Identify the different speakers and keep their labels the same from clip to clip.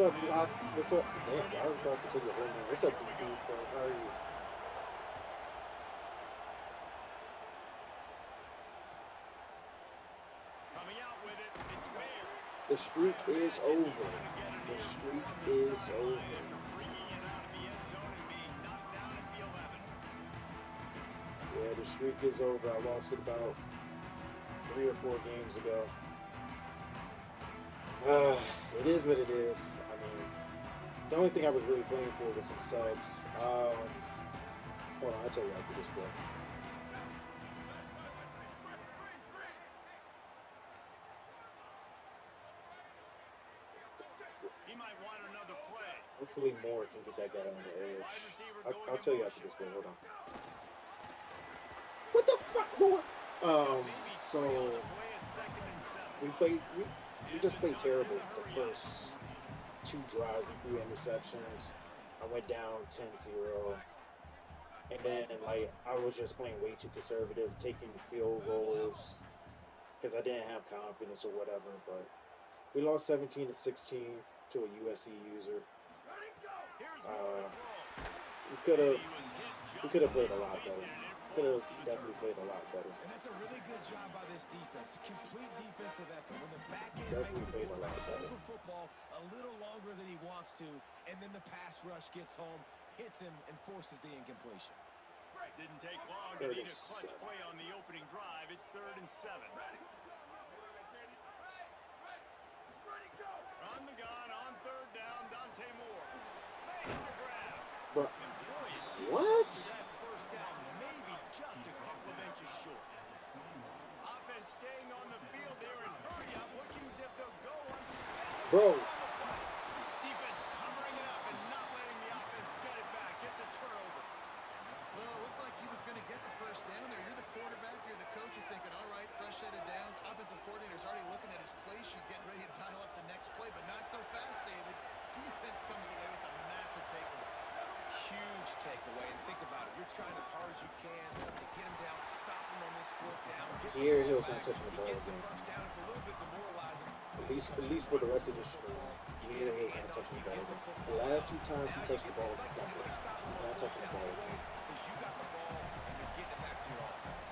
Speaker 1: up, Doc? What's up? Damn, I was about to say your whole name. What's up, DP? How are you? The streak is over. The streak is over. Yeah, the streak is over. I lost it about 3 or 4 games ago. It is what it is. I mean, the only thing I was really playing for was some subs. Hold on, I'll tell you after this play. Hopefully Moore can get that guy on the edge. I'll tell you after this play. Hold on. What the fuck, Moore? So we just played terrible the first 2 drives. We threw interceptions. I went down 10-0. And then, like, I was just playing way too conservative, taking field goals because I didn't have confidence or whatever. But we lost 17-16 to a USC user. We could have played a lot better. Could have definitely played a lot better.
Speaker 2: And that's a really good job by this defense. A complete defensive effort. When the back end
Speaker 1: Definitely
Speaker 2: makes the
Speaker 1: played a lot better.
Speaker 2: hold the football a little longer than he wants to, and then the pass rush gets home, hits him, and forces the incompletion.
Speaker 3: Didn't take long to need a clutch play on the opening drive. It's 3rd and 7. On the gun, on 3rd down, Dante Moore. Makes the grab.
Speaker 1: But what?
Speaker 3: That first down, maybe just a couple of inches short. Offense staying on the field there and hurry up, looking as if they'll go on.
Speaker 1: Bro.
Speaker 3: Defense covering it up and not letting the offense get it back. It's a turnover.
Speaker 4: Well, it looked like he was going to get the first down there. You're the quarterback, you're the coach, you're thinking, all right, fresh set of downs. Offensive coordinator's already looking at his play sheet, getting ready to dial up the next play, but not so fast, David. Defense comes away with a massive takeaway.
Speaker 2: Huge takeaway, and think about it. You're trying as hard as you can to get him down, stop him on this 4th down.
Speaker 1: Here, he was not touching the ball
Speaker 2: He gets the
Speaker 1: again.
Speaker 2: first down. It's a little bit demoralizing.
Speaker 1: At least for the rest of this stream, he was not touching the ball again. The last 2 times he touched the ball, he's not touching the ball again.
Speaker 2: Because you got the ball and you're getting it back to your offense.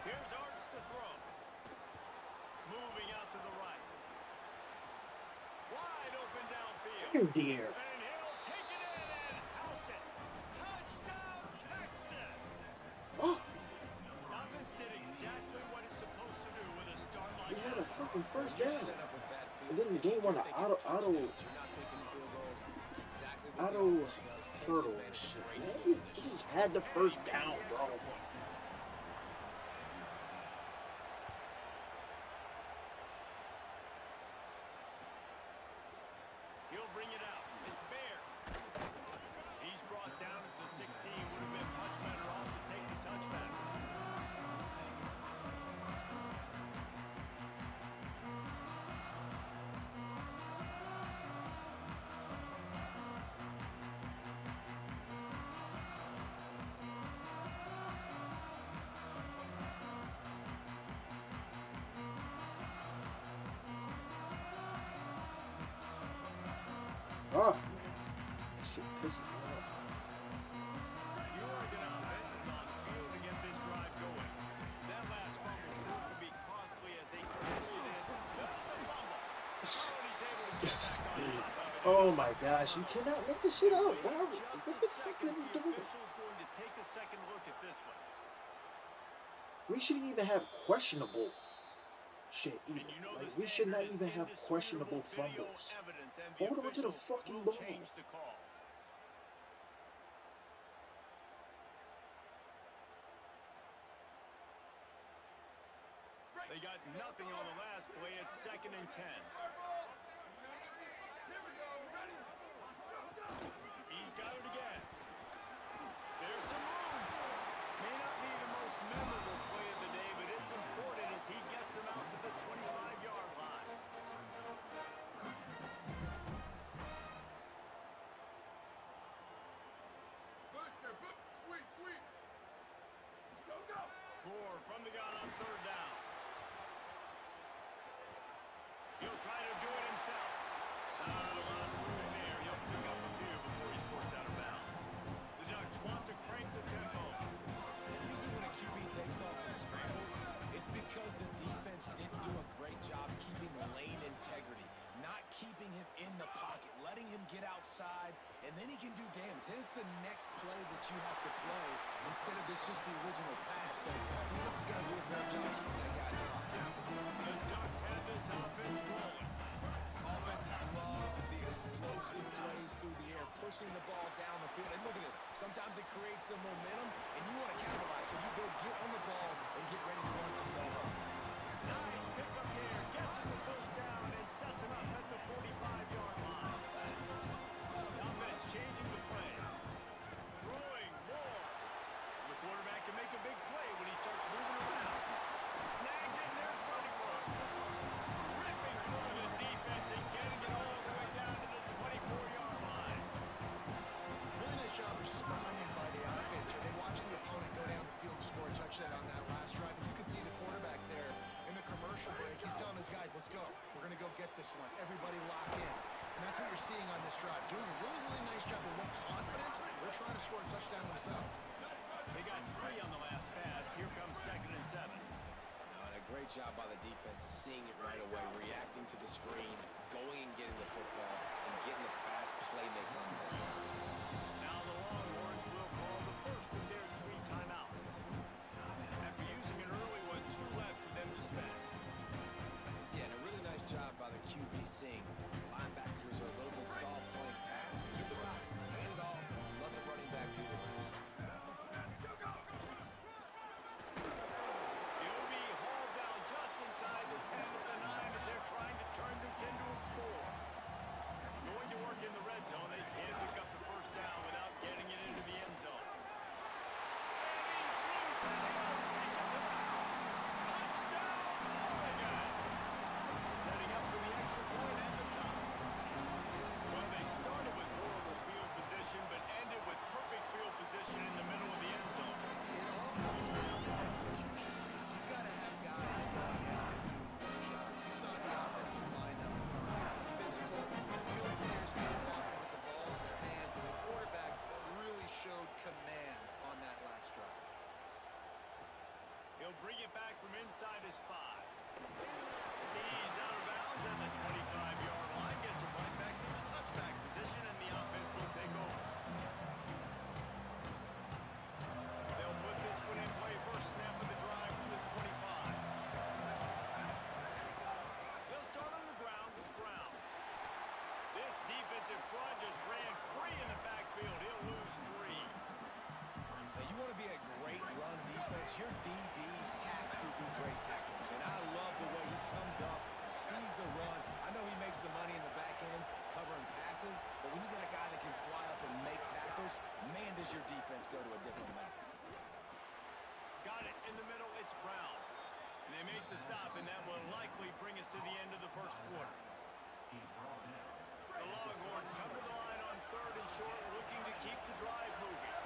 Speaker 3: Here's Arts to throw. Moving out to the right. Wide open downfield.
Speaker 1: Oh dear.
Speaker 3: And he'll take it in and house it. Touchdown, Texas.
Speaker 1: Oh,
Speaker 3: Offense did exactly what it's supposed to do with a start like
Speaker 1: we had a
Speaker 3: that.
Speaker 1: fucking first
Speaker 2: You're
Speaker 1: down.
Speaker 2: set up with that field
Speaker 1: And then the
Speaker 2: position.
Speaker 1: game won an
Speaker 2: You're thinking touchdowns.
Speaker 1: auto
Speaker 2: You're not thinking field goals. It's exactly what the
Speaker 1: auto
Speaker 2: offense does. Takes
Speaker 1: hurdle
Speaker 2: advantage
Speaker 1: shit.
Speaker 2: of great
Speaker 1: Man,
Speaker 2: field
Speaker 1: he
Speaker 2: position.
Speaker 1: had the first down, bro.
Speaker 3: He'll bring it out. It's Bear. He's brought down at the 16. Would have been much better off to take the touchback.
Speaker 1: Oh, that shit pisses me off.
Speaker 3: The Oregon offense is on the field to get this drive going. That last fumble proved to be costly as they crashed it in. But it's a fumble. And he's able to get back on top of it.
Speaker 1: Oh my gosh, you cannot make this shit up. Wow,
Speaker 3: Just
Speaker 1: what
Speaker 3: a
Speaker 1: the fuck are
Speaker 3: second,
Speaker 1: we
Speaker 3: the
Speaker 1: doing?
Speaker 3: official's going to take a second look at this one.
Speaker 1: We shouldn't even have questionable shit either.
Speaker 3: And you know
Speaker 1: Like,
Speaker 3: the
Speaker 1: we should not
Speaker 3: standard
Speaker 1: even
Speaker 3: is
Speaker 1: have questionable
Speaker 3: indisputable video
Speaker 1: fumbles.
Speaker 3: evidence, and
Speaker 1: Hold on to the
Speaker 3: official
Speaker 1: fucking
Speaker 3: will
Speaker 1: ball.
Speaker 3: change the call. They got nothing on the last play. It's 2nd and 10. He's got it again. There's some room. May not be the most memorable play of the day, but it's important as he gets him out to the 25-yard line. Moore from the gun on 3rd down. He'll try to do it
Speaker 2: get outside, and then he can do damage. Then it's the next play that you have to play instead of this just the original pass. So defense is going to do a better job keeping that guy in the pocket.
Speaker 3: The Ducks have this offense rolling.
Speaker 2: Offenses love the explosive plays through the air, pushing the ball down the field. And look at this. Sometimes it creates some momentum, and you want to capitalize. So you go get on the ball and get ready to run some go.
Speaker 3: Nice pickup here. Gets him the first down and sets him up at the 45-yard line. The offense changing the play. Throwing more. The quarterback can make a big play when he starts moving around. Snags it, and there's running room. Ripping through the defense and getting it all the way down to the 24-yard line.
Speaker 4: Really nice job responding by the offense here. They watched the opponent go down the field and score a touchdown on that last drive. And you can see the quarterback there in the commercial break. He's telling his guys, let's go. We're going to go get this one. Everybody lock in. And that's what you're seeing on this drive. Doing a really, really nice job. They look confident. They're trying to score a touchdown themselves.
Speaker 3: They got 3 on the last pass. Here comes 2nd and 7.
Speaker 2: And a great job by the defense, seeing it right away, reacting to the screen, going and getting the football, and getting the fast playmaker on the ground.
Speaker 3: Now the Longhorns will call the first of their 3 timeouts. After using an early one, 2 left for them to spend.
Speaker 2: Yeah, and a really nice job by the QB seeing linebackers are a little bit soft playing pass. Give the rock, hand it off, let the running back do the rest.
Speaker 3: He'll be hauled down just inside the 10 of the 9 as they're trying to turn this into a score. Going to work in the red zone. They can't pick up the first down without getting it into the end zone. And he's loose and he'll take it to the house. Touchdown, Oregon! Setting up for the extra point and the tie. Well, they started with horrible field position, but ended with perfect field position in the middle of the end zone.
Speaker 4: It all comes down to execution. You've got to have guys going out and doing their jobs. You saw the offensive line up front. They were physical, skilled players made it happen with the ball in their hands, and the quarterback really showed command on that last drive.
Speaker 3: He'll bring it back from inside his 5. He's out of bounds at the 25-yard line. Gets it right back to the touchback position, and the offense will take over. They'll put this one in play. First snap of the drive from the 25. They'll start on the ground with Brown. This defensive front just ran free in the backfield. He'll lose 3.
Speaker 2: Now, you want to be a great run defense, your DBs have to be great tacklers. And I love the way he comes up, sees the run. I know he makes the money in the back end covering passes, but when you got a guy that can fly up and make tackles, man, does your defense go to a different level.
Speaker 3: Got it in the middle. It's Brown. And they make the stop, and that will likely bring us to the end of the first quarter. The Longhorns come to the line on 3rd and short, looking to keep the drive moving.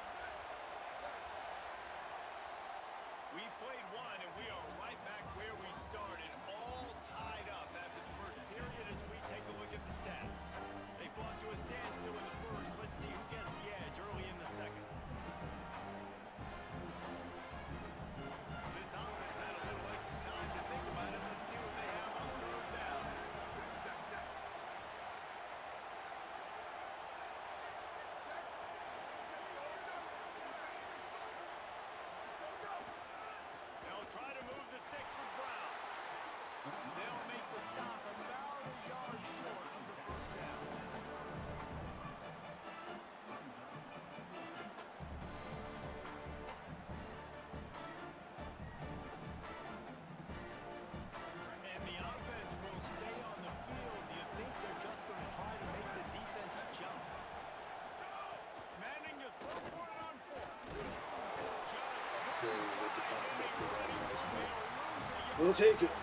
Speaker 3: We've played 1, and we are right back where we started, all tied up after the first period as we take a look at the stats. They fought to a standstill in the first. Let's see who gets the edge early in the second. This offense had a little extra time to think about it. Let's see what they have on third down. They'll try to move the sticks with Brown. They'll make the stop about a yard short of the first down. And the offense will stay on the field. Do you think they're just going to try to make the defense jump? Manning to throw for it on 4th. Just
Speaker 1: With the contact,
Speaker 3: they'll lose a yard.
Speaker 1: we'll take it.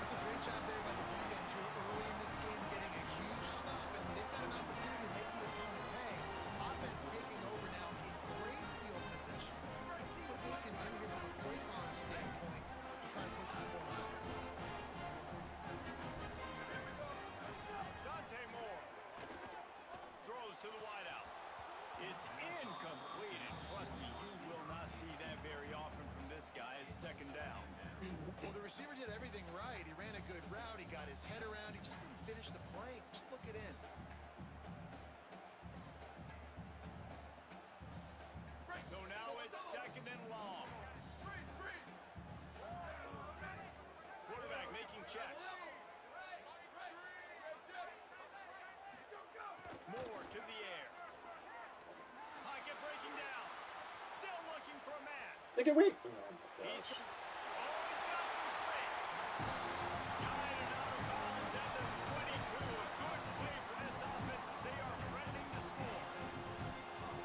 Speaker 4: That's a great job there by the defense here early in this game, getting a huge stop, and they've got an opportunity to make the opponent pay. Offense taking over now in great field possession. Let's see what they can do here from a play calling standpoint to try to put some points on.
Speaker 3: Dante Moore throws to the wideout. It's incomplete, and trust me, you will not see that very often from this guy. It's 2nd down.
Speaker 4: Well, the receiver did everything right. He ran a good route. He got his head around. He just didn't finish the play. it in.
Speaker 3: So now it's second and long. Quarterback making checks. Moore to the air. Pocket breaking down. Still looking for a man.
Speaker 1: Look at wait. Oh my
Speaker 3: He's
Speaker 1: gosh.
Speaker 3: always got some space. Guided out of bounds at the 22. A good play for this offense as they are threatening to score.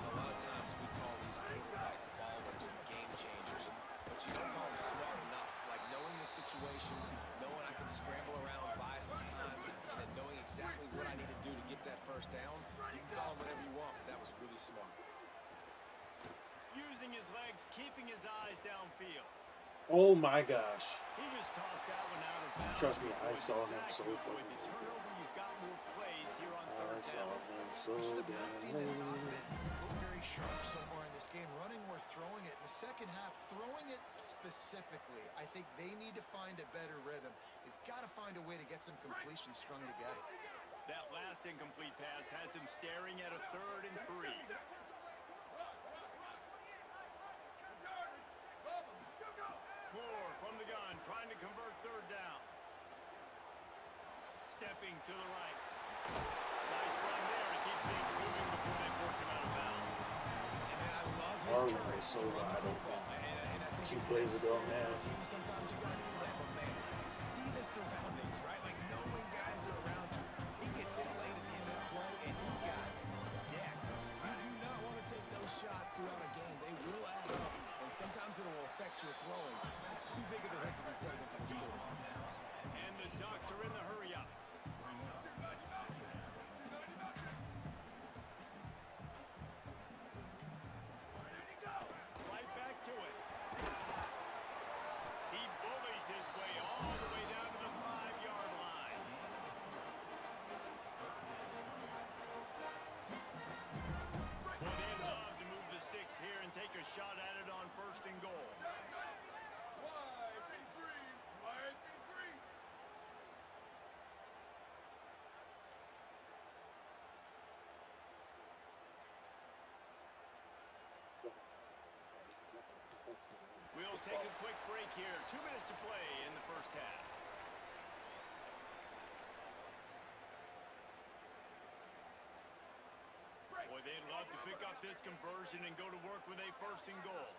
Speaker 2: A lot of times we call these quarterbacks ballers and game changers, but you don't call them smart enough. Like knowing the situation, knowing I can scramble around, buy some time, and then knowing exactly what I need to do to get that first down. You can call them whatever you want, but that was really smart.
Speaker 3: Using his legs, keeping his eyes downfield.
Speaker 1: Oh my gosh.
Speaker 3: He just tossed that one out of bounds.
Speaker 1: Trust me, I
Speaker 3: With
Speaker 1: saw
Speaker 3: the
Speaker 1: him
Speaker 3: sack,
Speaker 1: so
Speaker 3: with
Speaker 1: fucking
Speaker 3: the turnover, you've got more plays here on
Speaker 1: I
Speaker 3: third
Speaker 1: saw
Speaker 3: down.
Speaker 1: him so
Speaker 4: We just have not seen this
Speaker 1: damn
Speaker 4: offense look very sharp so far in this game, running or throwing it. In the second half, throwing it specifically, I think they need to find a better rhythm. You've got to find a way to get some completions strung together.
Speaker 3: That last incomplete pass has him staring at a 3rd and 3. Moore from the gun, trying to convert 3rd down. Stepping to the right. Nice run there to keep things moving before they force him out of bounds.
Speaker 2: And then I love his
Speaker 1: Marlon
Speaker 2: courage
Speaker 1: was so
Speaker 2: to run the
Speaker 1: wide
Speaker 2: football.
Speaker 1: open.
Speaker 2: And I think
Speaker 1: 2
Speaker 2: it's
Speaker 1: plays ago,
Speaker 2: necessary
Speaker 1: man.
Speaker 2: for a team. Sometimes you got to do that, but man, see the surroundings, right? Like knowing guys are around you. He gets hit late at the end of the play, and he got decked. You do not want to take those shots throughout a game. They will add up, and sometimes it will affect your throwing. It's too big of a hit to be taken for this quarterback.
Speaker 3: And the Ducks are in the hurry-up. Right back to it. He bullies his way all the way down to the 5-yard line. Well, they'd love to move the sticks here and take a shot at it on 1st and goal. We'll take a quick break here. 2 minutes to play in the first half. Boy, they'd love to pick up this conversion and go to work with a 1st and goal.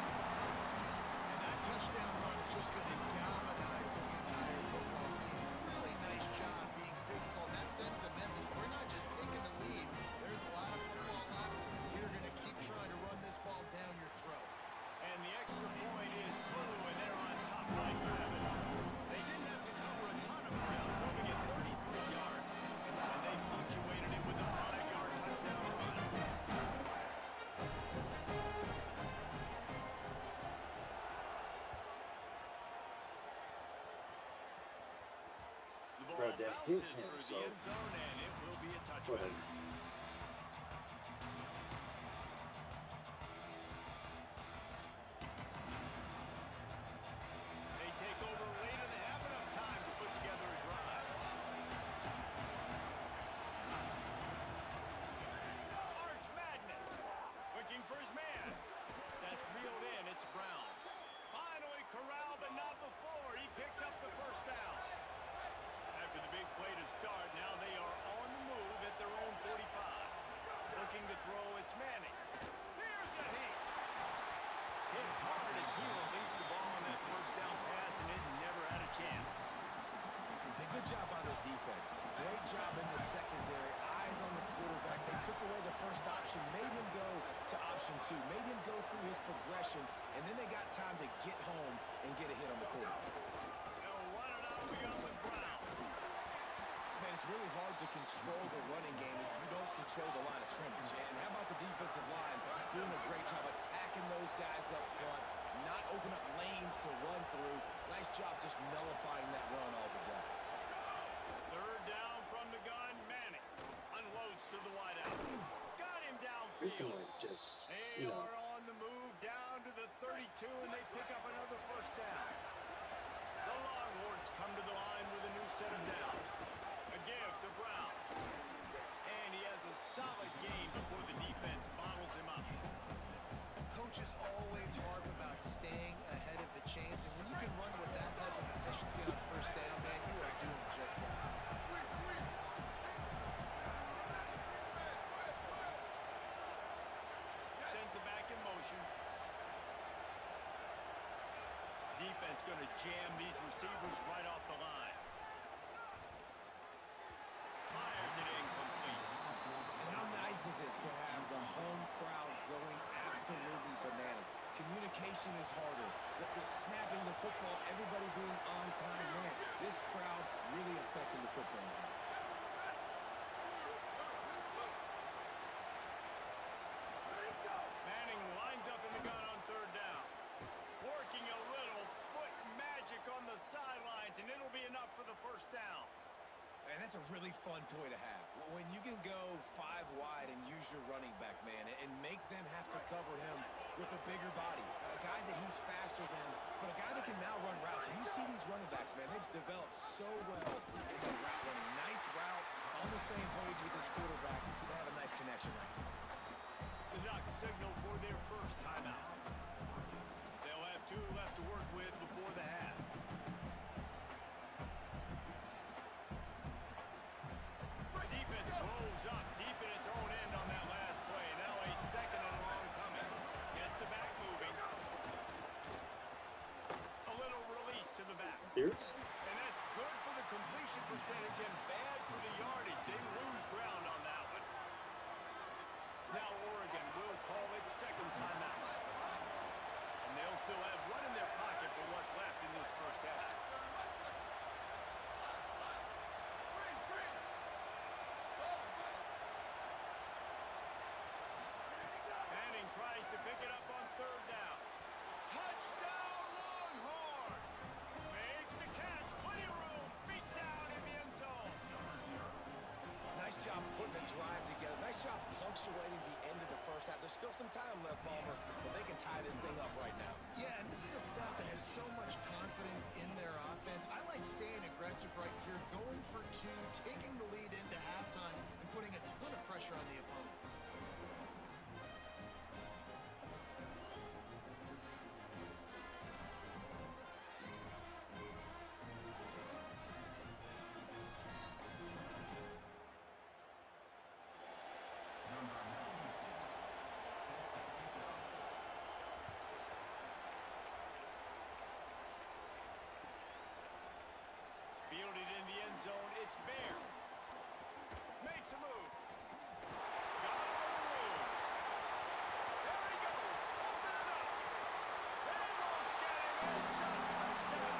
Speaker 4: And that touchdown run is just going to galvanize this entire football team. Really nice job being physical, and that sends a message. We're not just taking the lead. There's a lot of football left. We're going to keep trying to run this ball down your throat.
Speaker 3: And the extra point is true, and they're on top by 7. They didn't have to cover a ton of ground, moving it 33 yards. And they punctuated it with a 5-yard touchdown run. The
Speaker 1: Bro,
Speaker 3: ball
Speaker 1: that
Speaker 3: bounces
Speaker 1: hit him,
Speaker 3: through
Speaker 1: so-
Speaker 3: the end zone, and it will be a
Speaker 1: Go
Speaker 3: touchback.
Speaker 1: ahead.
Speaker 3: They take over late and they have enough time to put together a drive. Arch Madness. Looking for his man. That's reeled in. It's Brown. Finally corralled, but not before. He picks up the 1st down. After the big play to start, now they are on the move at their own 45. Looking to throw, it's Manning. Here's a hit. Hit hard as he released the ball on that 1st down pass, and it never had a chance.
Speaker 2: And good job on this defense. Great job in the secondary. Eyes on the quarterback. They took away the first option, made him go to option 2, made him go through his progression, and then they got time to get home and get a hit on the quarterback.
Speaker 3: They'll run it out of the gun with Brown.
Speaker 2: Man, it's really hard to control the running game if you don't control the line of scrimmage. And how about the defensive line doing a great job attacking those guys up front, not open up lanes to run through. Nice job just nullifying that run altogether.
Speaker 3: 3rd down from the gun. Manning unloads to the wideout. Got him
Speaker 1: We can
Speaker 3: downfield.
Speaker 1: like just,
Speaker 3: They
Speaker 1: you know,
Speaker 3: are on 32, and they pick up another first down. The Longhorns come to the line with a new set of downs. A give to Brown. And he has a solid gain before the defense bottles him up.
Speaker 4: Coaches always harp about staying ahead of the chains, and when you can run with that type of efficiency on first down, man, you are doing just that.
Speaker 3: Sends it back in motion. Defense going to jam these receivers right off the line. Fires it incomplete.
Speaker 2: And how nice is it to have the home crowd going absolutely bananas? Communication is harder. The snapping the football, everybody being on time. Man, this crowd really affecting the football game.
Speaker 3: Manning lines up in the gun on third down. Working a little foot magic on the sidelines, and it'll be enough for the first down.
Speaker 2: Man, that's a really fun toy to have. When you can go 5 wide and use your running back, man, and make them have to cover him with a bigger body. A guy that he's faster than, but a guy that can now run routes. And you see these running backs, man, they've developed so well in the route running. Nice route, on the same page with this quarterback. They have a nice connection right there.
Speaker 3: The Ducks signal for their first timeout. They'll have 2 left to work with before the half. Defense blows up deep in its own end on that last play. Now a second and long coming. Gets the back moving. A little release to the back.
Speaker 1: Pierce?
Speaker 3: And that's good for the completion percentage and bad for the yardage. They lose ground on that one. Now Oregon will call its second timeout. And they'll still have one in their pocket for what's left in this first half. Manning tries to pick it up on third down. Touchdown Longhorns! Makes the catch, plenty of room, feet down in the end zone.
Speaker 2: Nice job putting the drive together. Nice job punctuating the end of the first half. There's still some time left, Palmer, but they can tie this thing up right now.
Speaker 4: Yeah, and this is a staff that has so much confidence in their offense. I like staying aggressive right here, going for 2, taking the lead into halftime, and putting a ton of pressure on the opponent.
Speaker 3: Fielded in the end zone, it's Bear. Makes a move. Got a little room. There he goes. Open it up. They won't get him. It's a touchdown.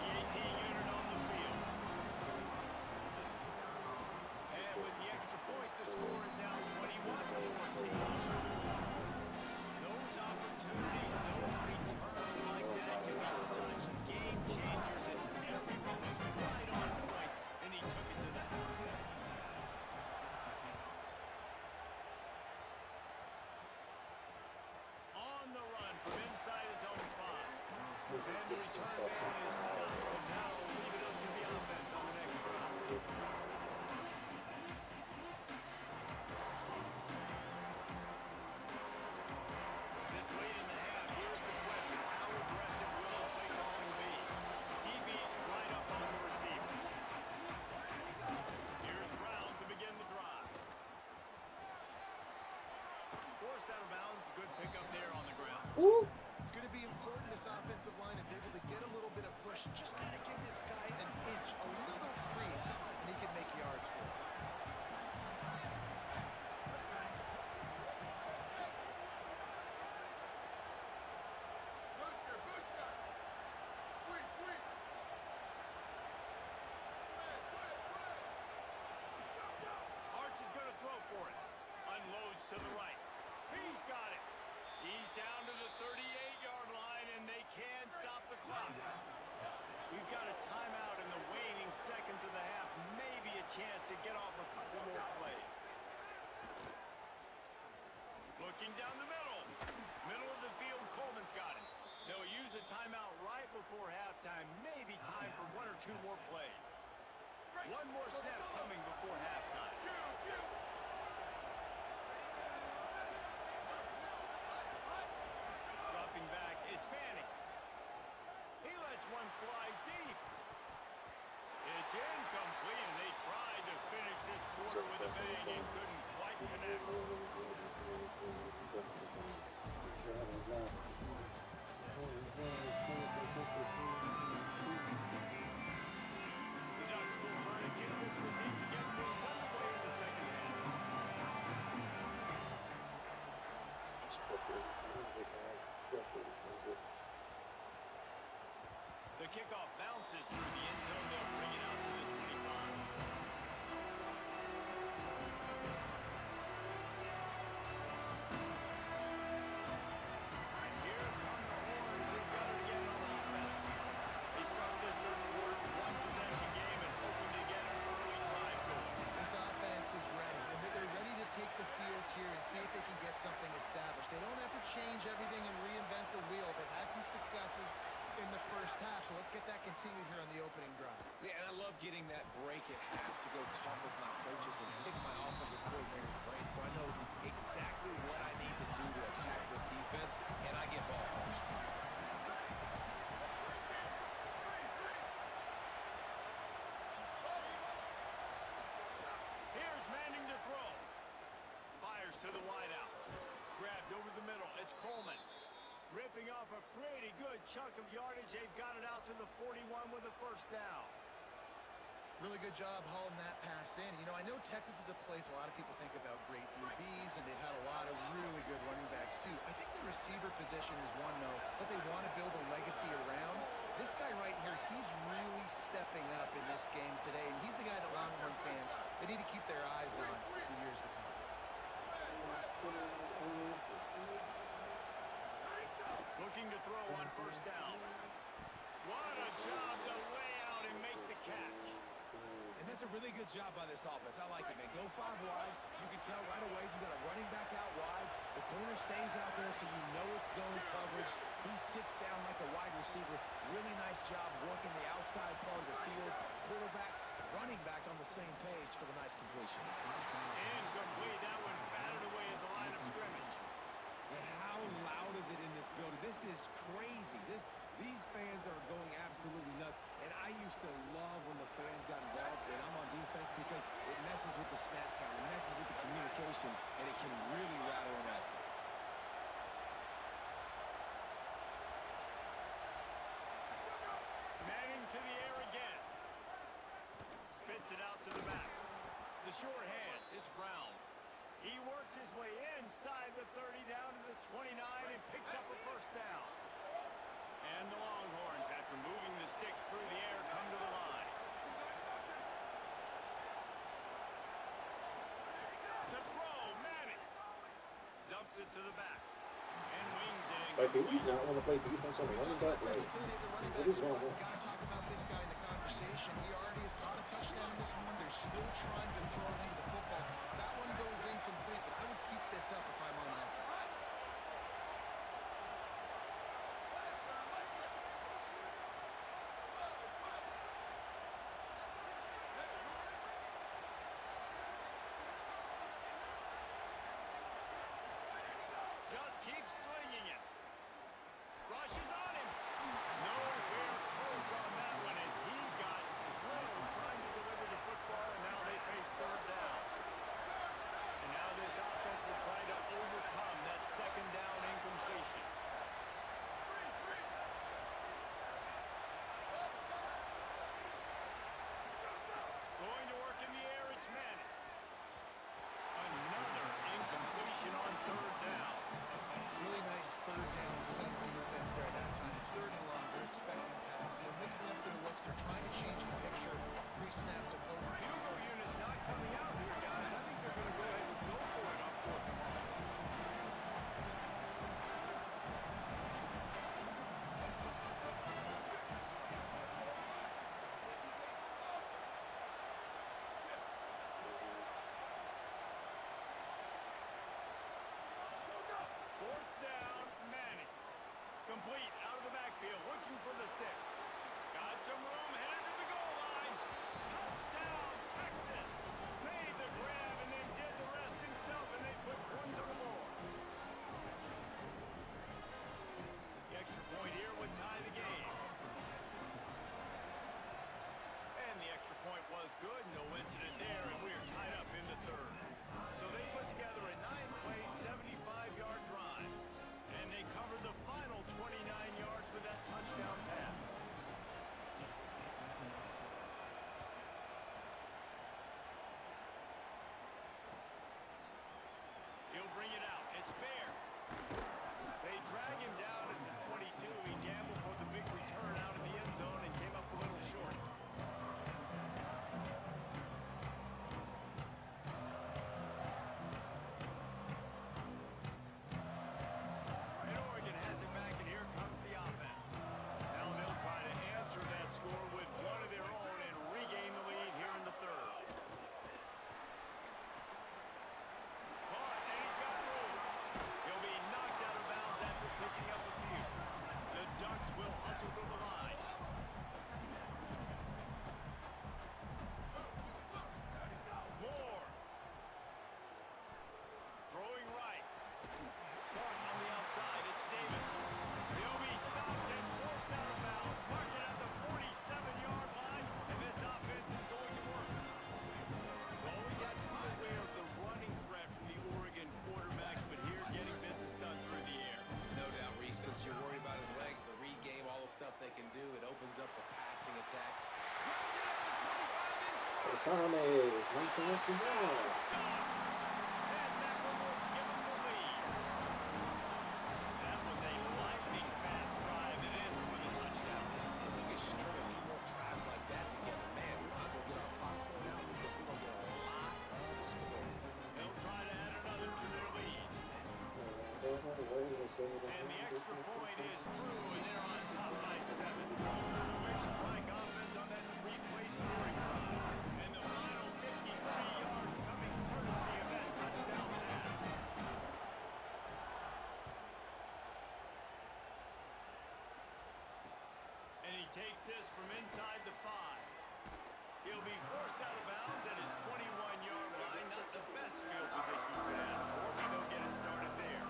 Speaker 3: The 18 unit on the field. And with the extra point, the score is now 21-14. Those opportunities, those returns like that can be such game changers, and everyone was right on point, and he took it to the house. On the run from inside his own 5. And the return man is stopped, and now we'll leave it up to the offense on the next drive. This late in the half, here's the question: how aggressive will the play calling be? DB's right up on the receivers. Here's Brown to begin the drive. Forced out of bounds, good pickup there on the ground.
Speaker 1: Ooh!
Speaker 4: It's going to be important this offensive line is able to get a little bit of push. Just got to give this guy an inch, a little crease, and he can make yards for it.
Speaker 3: Arch is going to throw for it. Unloads to the right. He's got it. He's down to the 38-yard line, and they can stop the clock. We've got a timeout in the waning seconds of the half. Maybe a chance to get off a couple more plays. Looking down the middle. Middle of the field, Coleman's got it. They'll use a timeout right before halftime. Maybe time for one or two more plays. One more snap coming before halftime. Dropping back, it's Manning. He lets one fly deep. It's incomplete, and they tried to finish this quarter with a bang and couldn't quite connect. The Ducks will try to kick this one deep to get things underway in the second half. The kickoff bounces through the end zone. They'll bring it out to the 25. And here come the Horns. They've got it again on offense. They start this third quarter with one possession game and hoping to get an early drive going.
Speaker 4: This offense is ready, and they're ready to take the field here and see if they can get something established. They don't have to change everything and reinvent the wheel. They've had some successes in the first half, so let's get that continued here on the opening drive.
Speaker 2: Yeah, and I love getting that break at half to go talk with my coaches and pick my offensive coordinator's brain so I know exactly what I need to do to attack this defense, and I get ball first.
Speaker 3: Here's Manning to throw. Fires to the wideout. Grabbed over the middle. It's Coleman. Ripping off a pretty good chunk of yardage. They've got it out to the 41 with a first down.
Speaker 4: Really good job hauling that pass in. You know, I know Texas is a place a lot of people think about great DBs, and they've had a lot of really good running backs, too. I think the receiver position is one, though, that they want to build a legacy around. This guy right here, he's really stepping up in this game today, and he's the guy that Longhorn fans, they need to keep their eyes on for years to come.
Speaker 3: Looking to throw on first down. What a job to lay out and make the catch.
Speaker 2: And that's a really good job by this offense. I like it, man. Go 5 wide. You can tell right away you got a running back out wide. The corner stays out there so you know it's zone coverage. He sits down like a wide receiver. Really nice job working the outside part of the field. Quarterback, running back on the same page for the nice completion.
Speaker 3: Incomplete. That one batted away at the line of scrimmage.
Speaker 2: And how loud is it in this building? This is crazy. These fans are going absolutely nuts. And I used to love when the fans got involved, and I'm on defense because it messes with the snap count. It messes with the communication, and it can really rattle an offense.
Speaker 3: Manning to the air again. Spits it out to the back. The short hands. It's Brown. He works his way inside the 30 down to the 29 and picks up a first down. And the Longhorns, after moving the sticks through the air, come to the line. To throw, Manning. Dumps it to the back. And wings in.
Speaker 1: Like, do we not want to play defense on the running back? Like, what is wrong with
Speaker 4: Got to talk about this guy in the conversation. He already has caught a touchdown in this one. They're still trying to throw him the football. That one goes incomplete, but I would keep this up if I'm on offense.
Speaker 3: Just keeps slinging it. Rushes on him. Nowhere close on that one as he got drilled trying to deliver the football, and now they face third down. And now this offense will try to
Speaker 2: they can do. It opens up the passing attack.
Speaker 1: Osame is not fast enough.
Speaker 3: And that one will give them the lead. That was a lightning fast drive. It ends with a touchdown.
Speaker 2: If we could string a few more drives like that together, man, we might as well get our popcorn out because we're going to get a lot of scoring.
Speaker 3: They'll try to add another to their lead. And the extra point is true, and they're on top by 7. Quick strike offense on that 3-play scoring drive. And the final 53 yards coming courtesy of that touchdown pass. And he takes this from inside the 5. He'll be forced out of bounds at his 21-yard line. Not the best field position you could ask for, but they'll get it started there.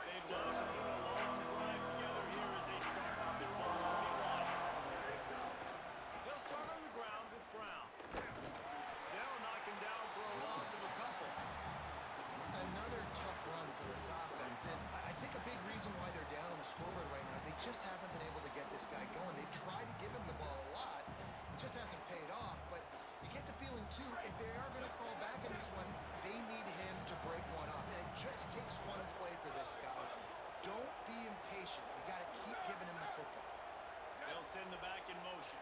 Speaker 3: They'd love to put a long drive together here as they start from their own 21. They'll start on the ground with Brown. They'll knock him down for a loss of a couple.
Speaker 4: Another tough run for this offense, and I think a big reason why they're down on the scoreboard right now is they just haven't been able to get this guy going. They've tried to give him the ball a lot. It just hasn't paid off, but you get the feeling, too, if they are going to crawl back in this one, they need him to break one off, and it just takes one play for this guy. Don't be impatient. You got to keep giving him the football.
Speaker 3: They'll send the back in motion.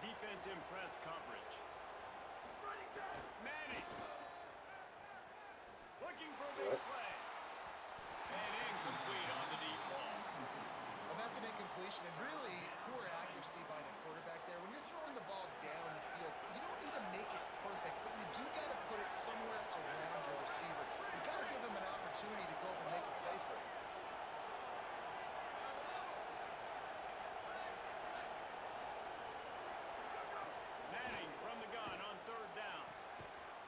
Speaker 3: Defense in press coverage. Manning. Looking for a big play. And incomplete on the deep ball.
Speaker 4: Well, that's an incompletion, and really poor accuracy by the quarterback there. When you're throwing the ball down the field, you don't need to make it perfect, but you do got to put it somewhere around your receiver. You got to give him an opportunity to go up and make a play for you.
Speaker 3: Manning from the gun on 3rd down.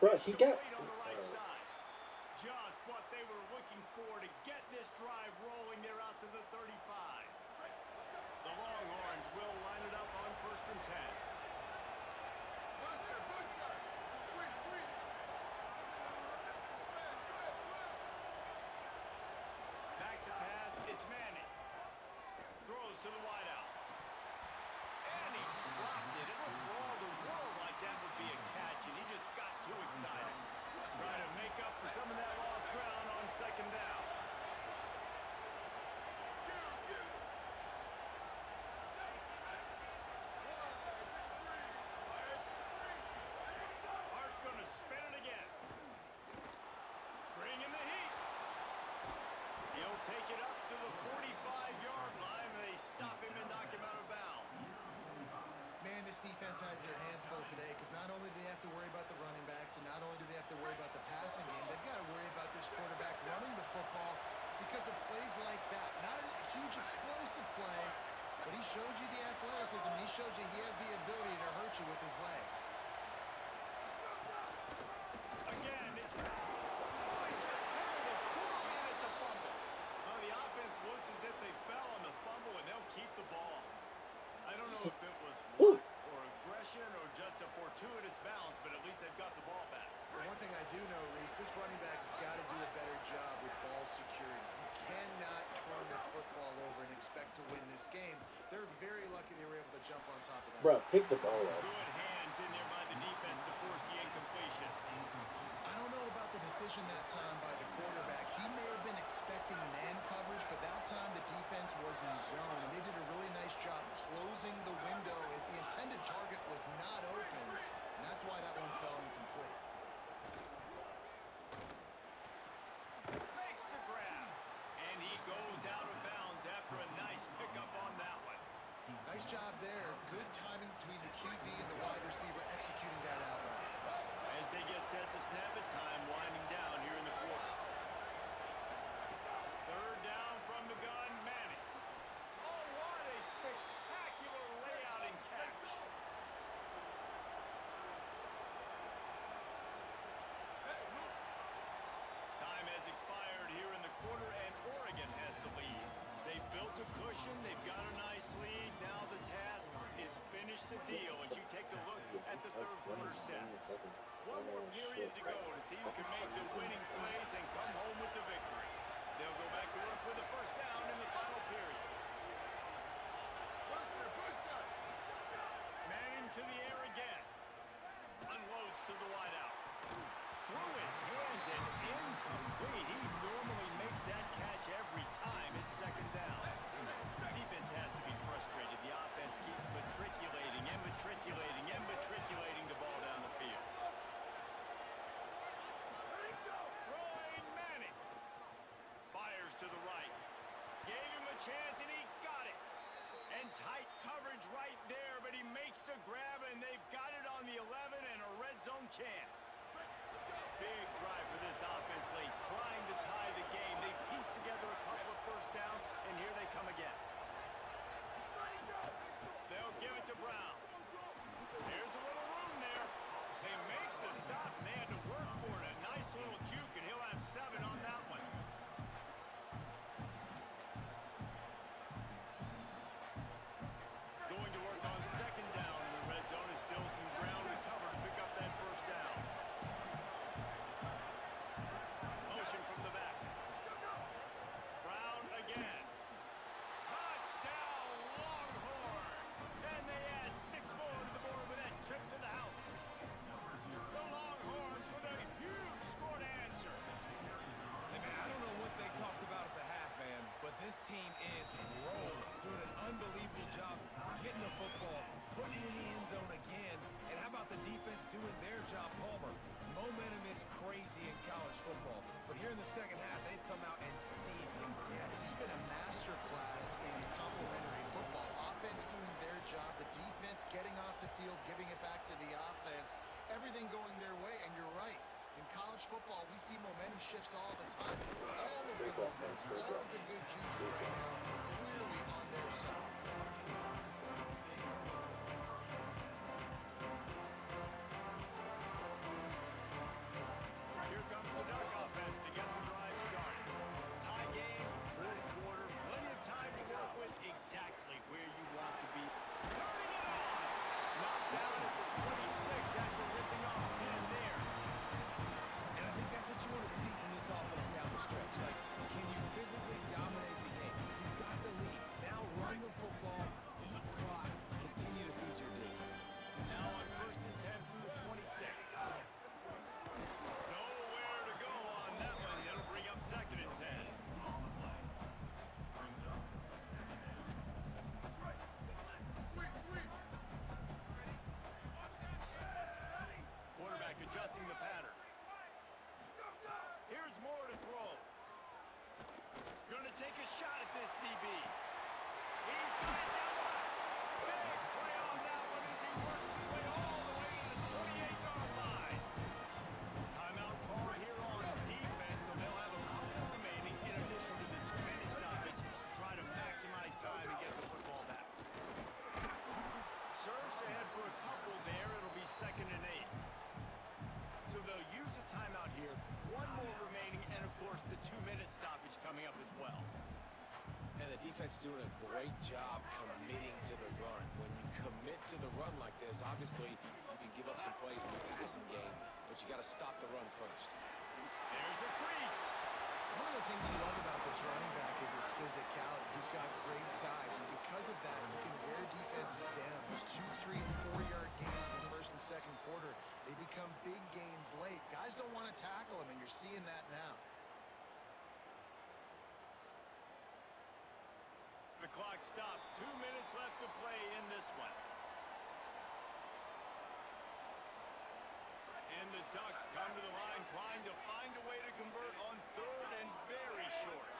Speaker 1: Bro, he got.
Speaker 3: Complete on the right side. Just what they were looking for to get this drive rolling. They're out to the 35. The Longhorns will line it up on 1st and 10. Back to pass, it's Manning. Throws to the wideout. And he dropped it. It looked for all the world like that would be a catch, and he just got too excited. Trying to make up for some of that lost ground on 2nd down. Hart's going to spin it again. Bring in the heat. He'll take it up to the 45-yard line. They stop him and knock him out of bounds.
Speaker 4: Man, this defense has their hands full today because not only do they have to worry about the running backs and not only do they have to worry about the passing game, they've got to worry about this quarterback running the football because of plays like that. Not a huge explosive play, but he showed you the athleticism. He showed you he has the ability to hurt you with his legs.
Speaker 3: Again, it's... Oh, he just held it poorly, and it's a fumble. Well, the offense looks as if they fell on the fumble, and they'll keep the ball. I don't know if it was luck or aggression or just a fortuitous bounce, but at least they've got the ball back.
Speaker 4: Well, one thing I do know, Reese, this running back has got to do a better job with ball security. You cannot turn the football over and expect to win this game. They're very lucky they were able to jump on top of that.
Speaker 1: Bro, pick the ball up.
Speaker 3: Good hands in there by the defense to force the incompletion.
Speaker 4: I don't know about the decision that time by the quarterback. He may have been expecting man coverage, but that time the defense was in zone, and they did a really nice job closing the window. The intended target was not open, and that's why that one fell incomplete.
Speaker 3: Makes the grab, and he goes out of bounds after a nice pickup on that one.
Speaker 4: Nice job there. Good timing between the QB and the wide receiver executing that out right.
Speaker 3: As they get set to snap it, time winding down here in the quarter. 3rd down from the gun, Manning. Oh, what a spectacular layout and catch. One more period to go to see who can make the winning plays and come home with the victory. They'll go back to work with a first down in the final period. Manning to the air again. Unloads to the wideout. Through his hands and incomplete. He normally makes that catch every time. It's second down. Defense has to be frustrated. The offense keeps matriculating and matriculating and matriculating the ball down the field. Throwing Manning. Fires to the right. Gave him a chance and he got it. And tight coverage right there, but he makes the grab and they've got it on the 11 and a red zone chance. Big drive for this offense late, trying to tie the game. They pieced together a couple of first downs, and here they come again. They'll give it to Brown. There's a little room there. They make the stop, and they had to work for it. A nice little juke, and he'll have 7 on that one. Going to work on second down in the red zone. Is still some ground to cover to pick up that first down. Motion from the back. Brown again. Touchdown, Longhorn. And they add 6 more to the board with that trip to the house. The Longhorns with a huge score to answer.
Speaker 2: Hey, man, I don't know what they talked about at the half, man, but this team is rolling, doing an unbelievable job getting the football, putting it in the end zone again. And how about the defense doing their job, Palmer? Momentum is crazy in college football, but here in the second half, they've come out and seized it.
Speaker 4: Yeah, this has been a masterclass in complementary football. Offense doing their job, the defense getting off the field, giving it back to the offense, everything going their way, and you're right. In college football, we see momentum shifts all the time. All of the momentum, all of the good juju right now, clearly on their side.
Speaker 3: Here comes the Duck offense to get the drive started. Tie game, fourth quarter, plenty of time to work with, exactly where you want to be. Turning it on! Knocked down at the 26 after ripping off 10 there.
Speaker 2: And I think that's what you want to see from this offense down the stretch. Like, can you physically dominate the game? You've got the lead. Now run the football, eat clock, continue to feed your D.
Speaker 3: Now on first and 10 from the 26. Nowhere to go on that one. That'll bring up second and 10. Quarterback adjusting the pattern. Here's more to throw. Gonna take a shot at this DB. He's got it down the left. Big play on that one as he works his way all the way to the 28-yard line. Timeout call here on defense, so they'll have a couple remaining in addition to the 2-minute stoppage to try to maximize time and get the football back. Surged ahead for a couple there. It'll be second and 8. So they'll use a timeout here. One more remaining, and of course the 2-minute stoppage coming up as well.
Speaker 2: And the defense doing a great job committing to the run. When you commit to the run like this, obviously you can give up some plays in the passing game, but you got to stop the run first.
Speaker 3: There's a crease.
Speaker 4: One of the things you love about this running back is his physicality. He's got great size, and because of that, he can wear defenses down. Those 2, 3, 4-yard gains in the first and second quarter, they become big gains late. Guys don't want to tackle him, and you're seeing that now.
Speaker 3: The clock stops. 2 minutes left to play in this one. And the Ducks come to the line trying to find a way to convert on third and very short.